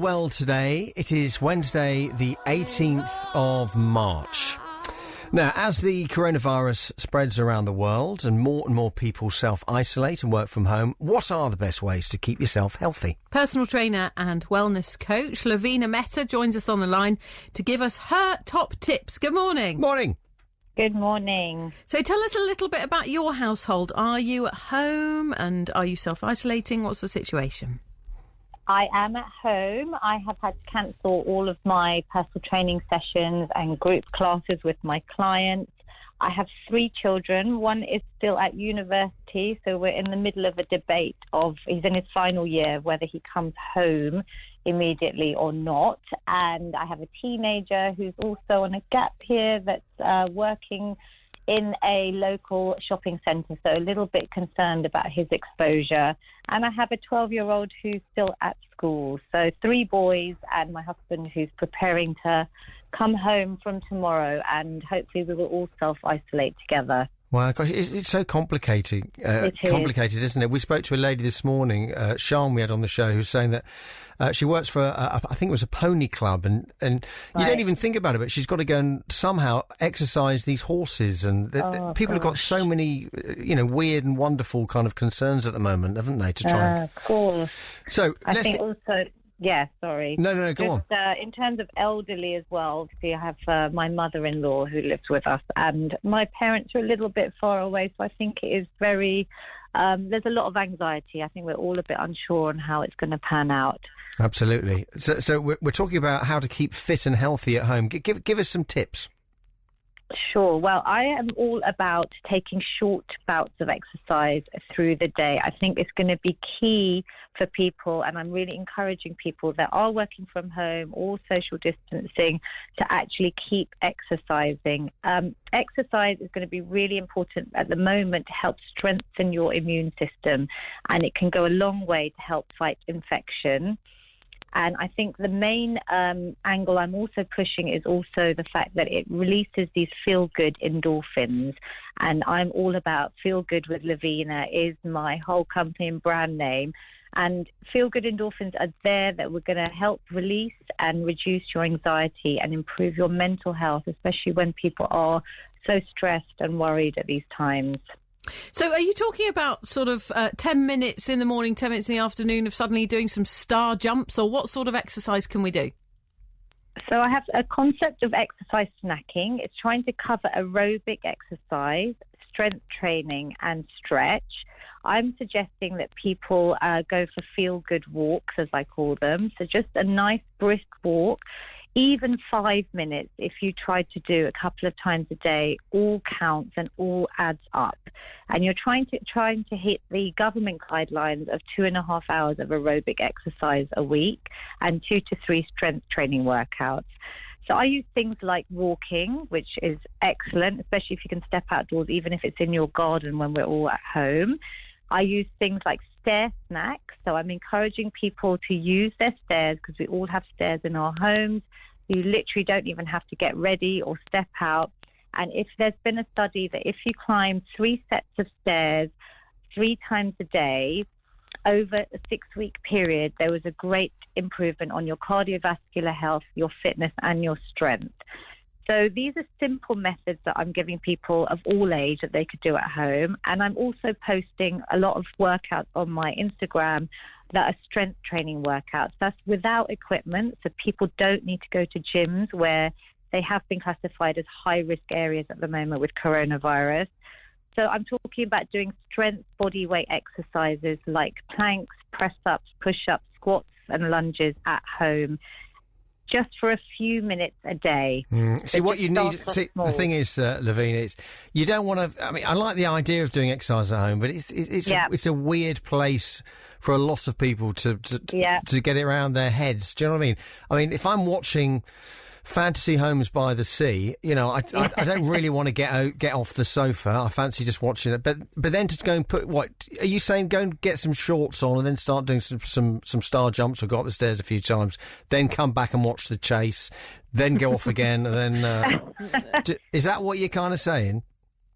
Well, today it is Wednesday, the 18th of March. Now, as the coronavirus spreads around the world and more people self-isolate and work from home, what are the best ways to keep yourself healthy? Personal trainer and wellness coach Lavina Mehta joins us on the line to give us her top tips. Good morning. Morning. Good morning. So tell us a little bit about your household. Are you at home and are you self-isolating? What's the situation? I am at home. I have had to cancel all of my personal training sessions and group classes with my clients. I have 3 children. One is still at university, so we're in the middle of a debate of, he's in his final year, whether he comes home immediately or not. And I have a teenager who's also on a gap year that's working in a local shopping centre, so a little bit concerned about his exposure. And I have a 12-year-old who's still at school. So 3 boys and my husband who's preparing to come home from tomorrow, and hopefully we will all self-isolate together. Well, gosh, it's so complicated, isn't it? We spoke to a lady this morning, Sian, we had on the show, who's saying that she works for, I think it was a pony club, and you don't even think about it, but she's got to go and somehow exercise these horses, and people have got so many, weird and wonderful kind of concerns at the moment, haven't they, to try and... Of course. So, I think also... Yeah, sorry. No, go on. In terms of elderly as well, obviously I have my mother-in-law who lives with us, and my parents are a little bit far away, so I think it is very... there's a lot of anxiety. I think we're all a bit unsure on how it's going to pan out. Absolutely. So we're talking about how to keep fit and healthy at home. Give us some tips. Sure. Well, I am all about taking short bouts of exercise through the day. I think it's going to be key for people, and I'm really encouraging people that are working from home or social distancing to actually keep exercising. Exercise is going to be really important at the moment to help strengthen your immune system, and it can go a long way to help fight infection. And I think the main angle I'm also pushing is also the fact that it releases these feel-good endorphins. And I'm all about Feel Good with Lavina is my whole company and brand name. And feel-good endorphins are there that we're going to help release and reduce your anxiety and improve your mental health, especially when people are so stressed and worried at these times. So are you talking about sort of 10 minutes in the morning, 10 minutes in the afternoon of suddenly doing some star jumps, or what sort of exercise can we do? So I have a concept of exercise snacking. It's trying to cover aerobic exercise, strength training and stretch. I'm suggesting that people go for feel-good walks, as I call them. So just a nice brisk walk. Even 5 minutes, if you try to do a couple of times a day, all counts and all adds up. And you're trying to hit the government guidelines of 2.5 hours of aerobic exercise a week and 2 to 3 strength training workouts. So I use things like walking, which is excellent, especially if you can step outdoors, even if it's in your garden when we're all at home. I use things like stair snacks. So I'm encouraging people to use their stairs, because we all have stairs in our homes. You literally don't even have to get ready or step out. And if there's been a study that if you climb 3 sets of stairs 3 times a day over a 6-week period, there was a great improvement on your cardiovascular health, your fitness and your strength. So these are simple methods that I'm giving people of all age that they could do at home. And I'm also posting a lot of workouts on my Instagram that are strength training workouts. That's without equipment, so people don't need to go to gyms where they have been classified as high-risk areas at the moment with coronavirus. So I'm talking about doing strength body weight exercises like planks, press-ups, push-ups, squats and lunges at home, just for a few minutes a day. See, what you need... the thing is, Lavina, is you don't want to... I mean, I like the idea of doing exercise at home, but it's a weird place for a lot of people to get it around their heads. Do you know what I mean? I mean, if I'm watching Fantasy Homes by the Sea, I don't really want to get off the sofa. I fancy just watching it. But then to go and put... What are you saying? Go and get some shorts on and then start doing some star jumps or go up the stairs a few times, then come back and watch the chase, then go off again, and then... is that what you're kind of saying?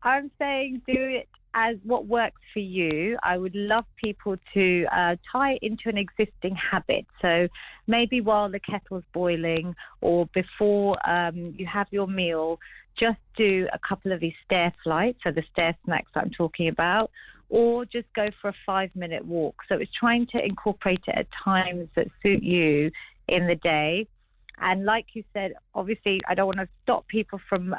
I'm saying do it as what works for you. I would love people to tie it into an existing habit. So maybe while the kettle's boiling or before you have your meal, just do a couple of these stair flights, so the stair snacks that I'm talking about, or just go for a 5-minute walk. So it's trying to incorporate it at times that suit you in the day. And like you said, obviously, I don't want to stop people from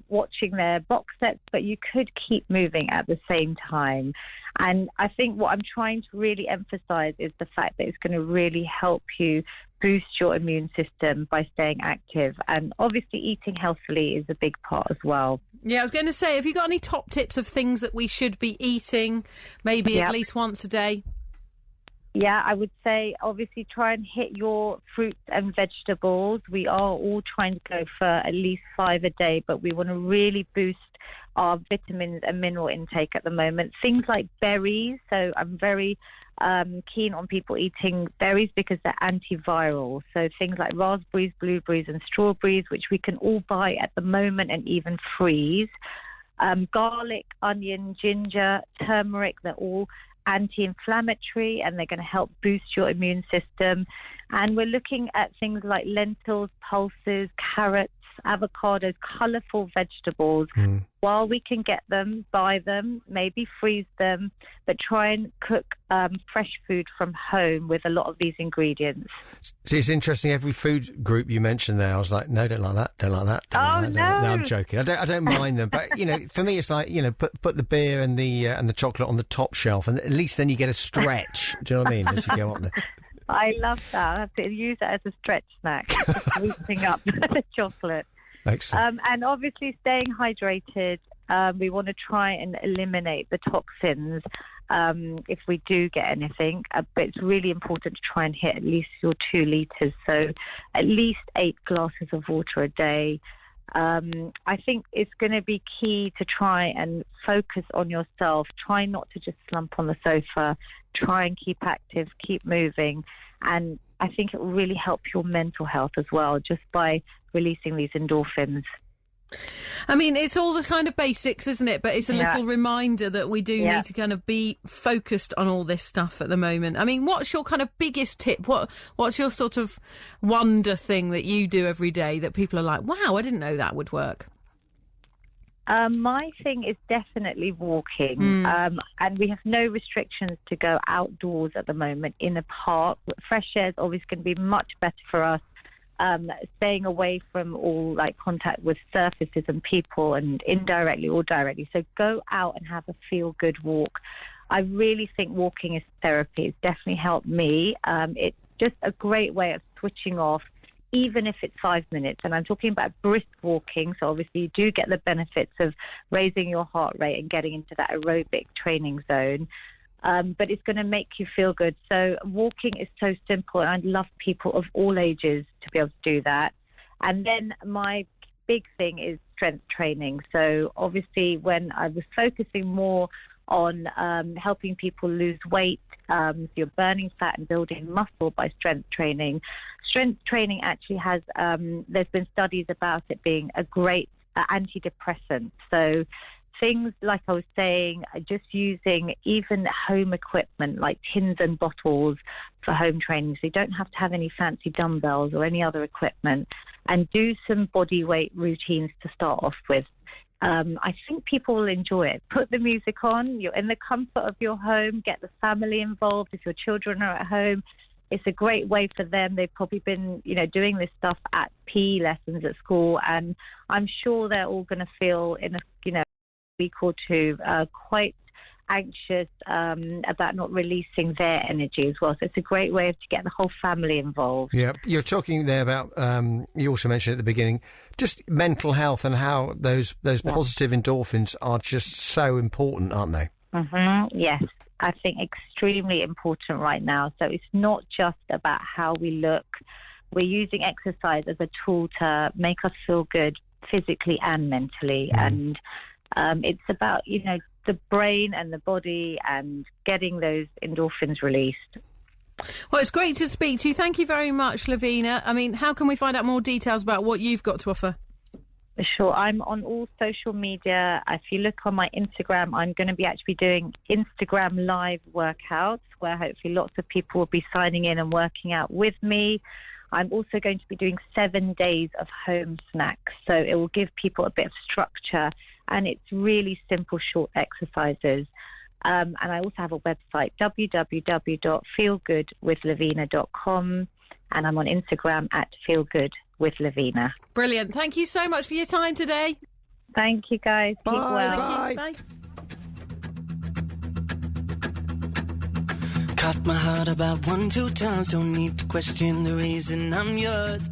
watching their box sets, but you could keep moving at the same time. And I think what I'm trying to really emphasize is the fact that it's going to really help you boost your immune system by staying active. And obviously, eating healthily is a big part as well. Yeah, I was going to say, have you got any top tips of things that we should be eating, maybe at least once a day? Yeah, I would say obviously try and hit your fruits and vegetables. We are all trying to go for at least 5 a day, but we want to really boost our vitamins and mineral intake at the moment. Things like berries. So I'm very keen on people eating berries because they're antiviral. So things like raspberries, blueberries and strawberries, which we can all buy at the moment and even freeze. Garlic, onion, ginger, turmeric, they're all anti-inflammatory and they're going to help boost your immune system. And we're looking at things like lentils, pulses, carrots, avocados, colourful vegetables. While we can get them, buy them, maybe freeze them, but try and cook fresh food from home with a lot of these ingredients. See, it's interesting. Every food group you mentioned there, I was like, no, don't like that, don't like that. Don't like that, no. No, I'm joking. I don't mind them, but for me, it's like put the beer and the chocolate on the top shelf, and at least then you get a stretch. Do you know what I mean? As you go up there. I love that. I have to use that as a stretch snack, sweetening up the chocolate. Excellent. And obviously staying hydrated. We want to try and eliminate the toxins if we do get anything. But it's really important to try and hit at least your 2 litres. So at least 8 glasses of water a day. I think it's going to be key to try and focus on yourself. Try not to just slump on the sofa. Try and keep active, keep moving. And I think it will really help your mental health as well, just by releasing these endorphins. I mean, it's all the kind of basics, isn't it? But it's a little reminder that we do need to kind of be focused on all this stuff at the moment. I mean, what's your kind of biggest tip? What's your sort of wonder thing that you do every day that people are like, wow, I didn't know that would work? My thing is definitely walking. And we have no restrictions to go outdoors at the moment in a park. Fresh air is always going to be much better for us. Staying away from all contact with surfaces and people, and indirectly or directly. So go out and have a feel-good walk. I really think walking is therapy. It's definitely helped me. It's just a great way of switching off, even if it's 5 minutes. And I'm talking about brisk walking. So obviously you do get the benefits of raising your heart rate and getting into that aerobic training zone. But it's going to make you feel good. So walking is so simple, and I'd love people of all ages to be able to do that. And then my big thing is strength training. So obviously when I was focusing more on helping people lose weight, so you're burning fat and building muscle by strength training. Strength training actually has, there's been studies about it being a great antidepressant. So things like I was saying, just using even home equipment like tins and bottles for home training. So you don't have to have any fancy dumbbells or any other equipment, and do some body weight routines to start off with. I think people will enjoy it. Put the music on. You're in the comfort of your home. Get the family involved. If your children are at home, it's a great way for them. They've probably been, doing this stuff at PE lessons at school, and I'm sure they're all going to feel in a, week or two quite anxious about not releasing their energy as well. So it's a great way to get the whole family involved. Yeah, you're talking there about, you also mentioned at the beginning, just mental health and how those positive endorphins are just so important, aren't they? Mm-hmm. Yes, I think extremely important right now. So it's not just about how we look. We're using exercise as a tool to make us feel good physically and mentally. And it's about, the brain and the body and getting those endorphins released. Well, it's great to speak to you. Thank you very much, Lavina. I mean, how can we find out more details about what you've got to offer? Sure. I'm on all social media. If you look on my Instagram, I'm going to be actually doing Instagram live workouts where hopefully lots of people will be signing in and working out with me. I'm also going to be doing 7 days of home snacks. So it will give people a bit of structure, and it's really simple, short exercises. And I also have a website, www.feelgoodwithlavina.com. And I'm on Instagram at feelgoodwithlavina. Brilliant. Thank you so much for your time today. Thank you, guys. Bye. Keep well. Bye. Bye. Caught my heart about 1-2 times. Don't need to question the reason I'm yours.